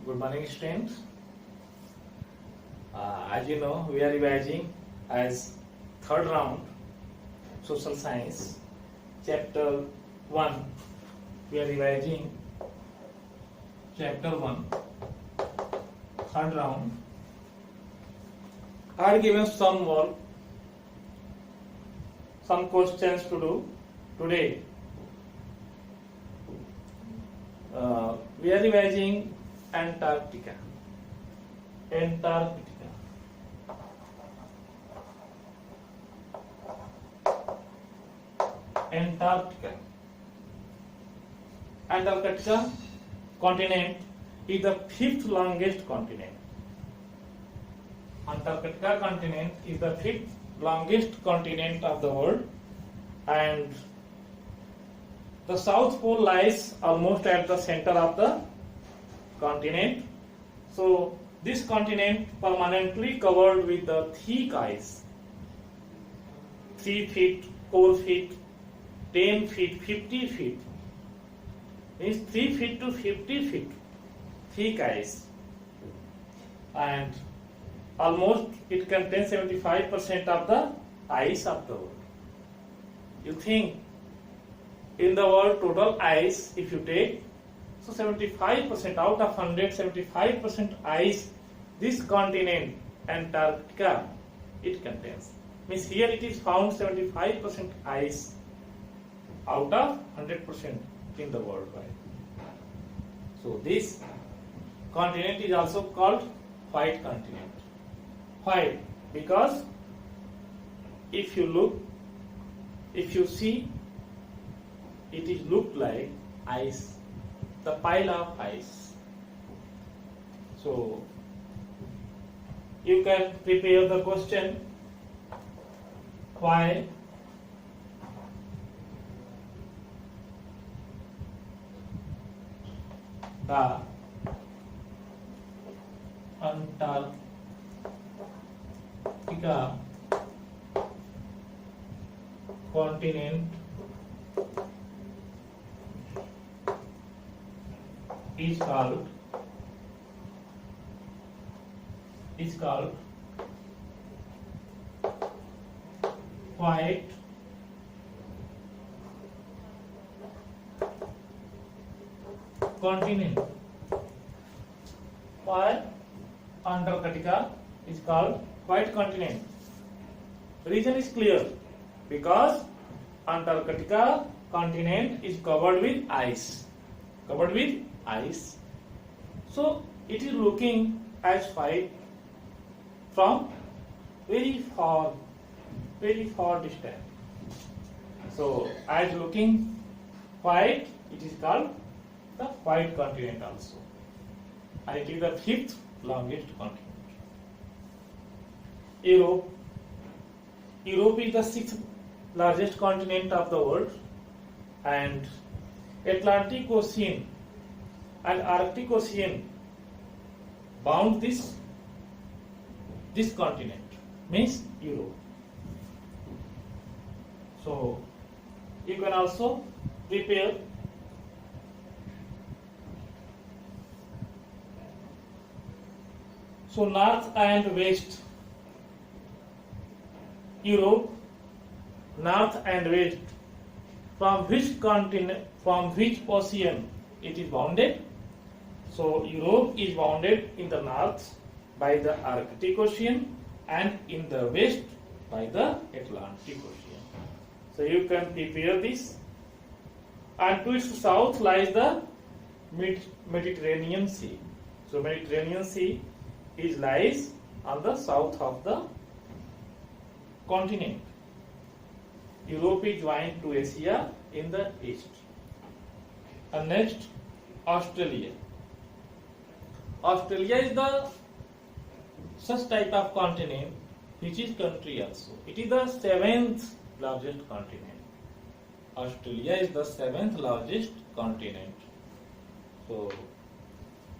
Good morning, students. As you know, we are revising as third round social science chapter 1. We are revising chapter 1 third round. I had given some work, some questions to do today. We are revising Antarctica. Antarctica continent is the fifth longest continent. Antarctica continent is the fifth longest continent of the world, and the South Pole lies almost at the center of the continent. So this continent permanently covered with the thick ice, 3 feet, 4 feet, 10 feet, 50 feet. Means 3 feet to 50 feet thick ice, and almost it contains 75% of the ice of the world. You think in the world total ice, if you take, so 75% out of 100, 75% ice this continent Antarctica it contains. Means here it is found 75% ice out of 100% in the world. So this continent is also called white continent. Why? Because if you look, if you see, it is looked like ice, the pile of ice. So you can prepare the question, why the Antarctica continent is called white continent. Why Antarctica is called white continent? Reason is clear, because Antarctica continent is covered with ice. So it is looking as white from very far distance. So as looking white, it is called the white continent also, and it is the fifth longest continent. Europe is the sixth largest continent of the world, and Atlantic Ocean and Arctic Ocean bound this continent, means Europe. So you can also prepare north and west Europe, north and west, from which continent, from which ocean it is bounded. So Europe is bounded in the north by the Arctic Ocean and in the west by the Atlantic Ocean. So you can prepare this. And to its south lies the Mediterranean Sea. So Mediterranean Sea lies on the south of the continent. Europe is joined to Asia in the east. And next, Australia. Australia is the such type of continent which is country also. It is the seventh largest continent. Australia is the seventh largest continent. So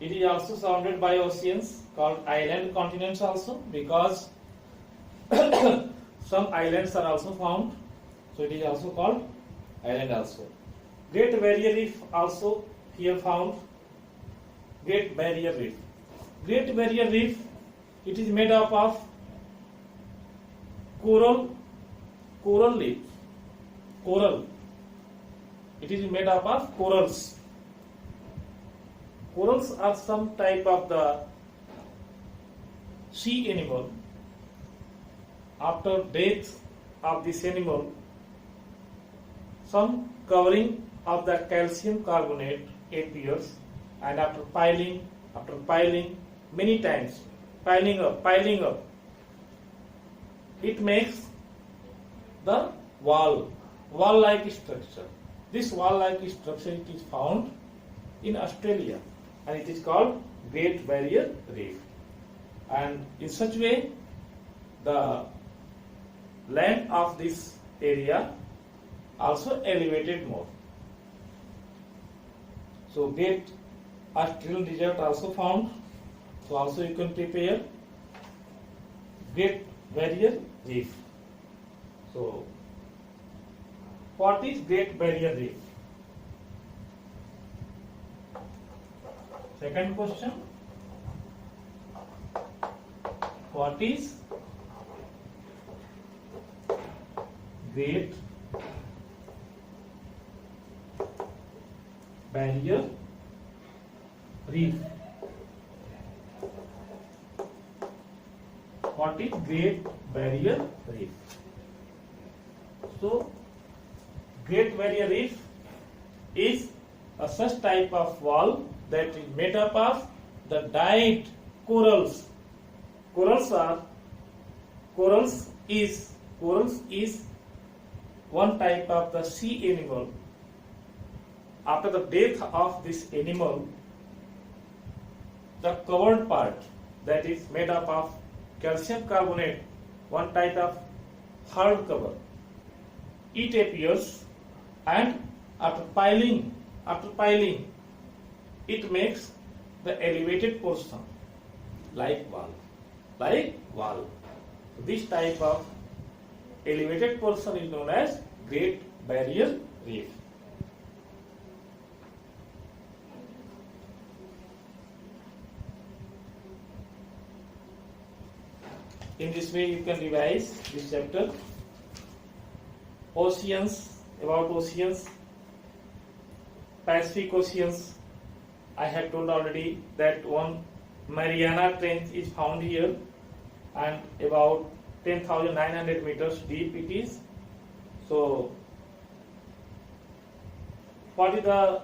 it is also surrounded by oceans called island continents also, because some islands are also found. So it is also called island also. Great Barrier Reef also here found. Great Barrier Reef. Great Barrier Reef, it is made up of coral leaves. Coral. It is made up of corals. Corals are some type of the sea animal. After death of this animal, some covering of the calcium carbonate appears, and after piling many times, piling up, it makes the wall-like structure. This wall-like structure, it is found in Australia, and it is called Great Barrier Reef. And in such way, the land of this area also elevated more. So Great Australian Desert also found. So also you can prepare Great Barrier Reef. So what is Great Barrier Reef? Second question. What is Great Barrier Reef? What is Great Barrier Reef? So, Great Barrier Reef is a such type of wall that is made up of the dyed corals. Corals is one type of the sea animal. After the death of this animal, the covered part that is made up of calcium carbonate, one type of hard cover, it appears, and after piling, it makes the elevated portion like wall. This type of elevated portion is known as Great Barrier Reef. In this way you can revise this chapter. Oceans, about oceans, Pacific Oceans, I have told already that one Mariana Trench is found here, and about 10,900 meters deep it is. So what is the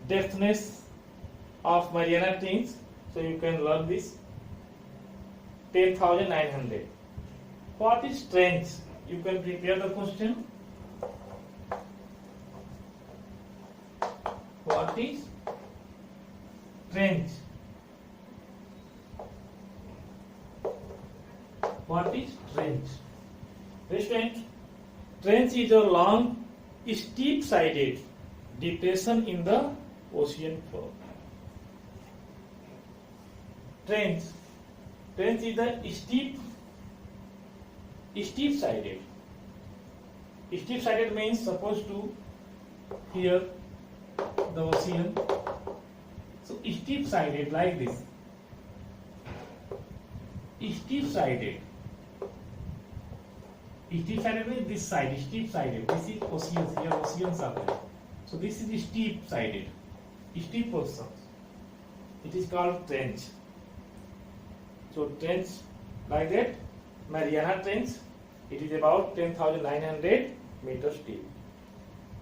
depthness of Mariana Trench? So you can learn this. 10,900. What is trench? You can prepare the question. What is trench? What is trench? Student, trench is a long, steep-sided depression in the ocean floor. Trench is a steep-sided. Steep-sided means supposed to here the ocean. So steep-sided like this. Steep-sided. Steep-sided means this side. Steep-sided. This is oceans. Here oceans are there. So this is steep-sided. Steep portions. It is called trench. So trench like that, Mariana Trench, it is about 10,900 meters deep.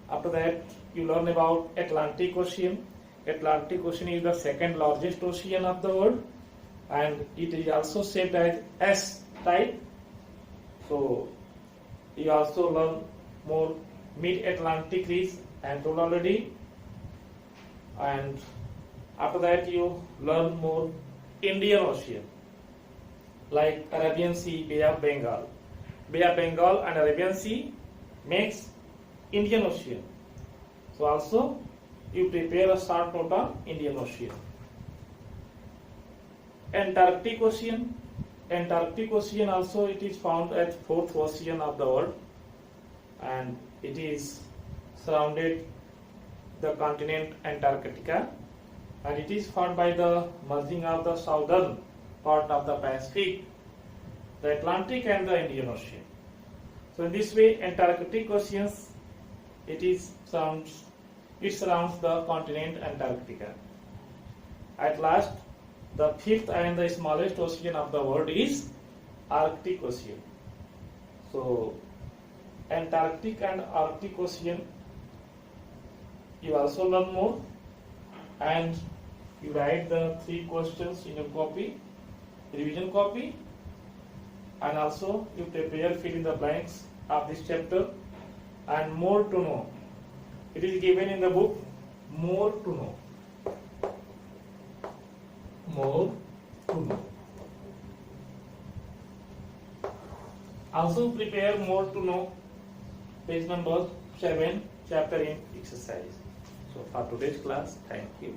After that, you learn about Atlantic Ocean. Atlantic Ocean is the second largest ocean of the world, and it is also shaped as S type. So you also learn more Mid-Atlantic Ridge and told already. And after that, you learn more Indian Ocean, like Arabian Sea, Bay of Bengal. Bay of Bengal and Arabian Sea makes Indian Ocean. So also you prepare a short note on Indian Ocean. Antarctic Ocean. Antarctic Ocean also it is found as fourth ocean of the world, and it is surrounded the continent Antarctica, and it is formed by the merging of the southern part of the Pacific, the Atlantic and the Indian Ocean. So in this way, Antarctic Ocean, it surrounds the continent Antarctica. At last, the fifth and the smallest ocean of the world is Arctic Ocean. So Antarctic and Arctic Ocean, you also learn more, and you write the 3 questions in your copy, revision copy, and also you prepare fill in the blanks of this chapter. And more to know, it is given in the book, more to know. More to know. Also prepare more to know, page number 7, chapter in exercise. So for today's class, thank you.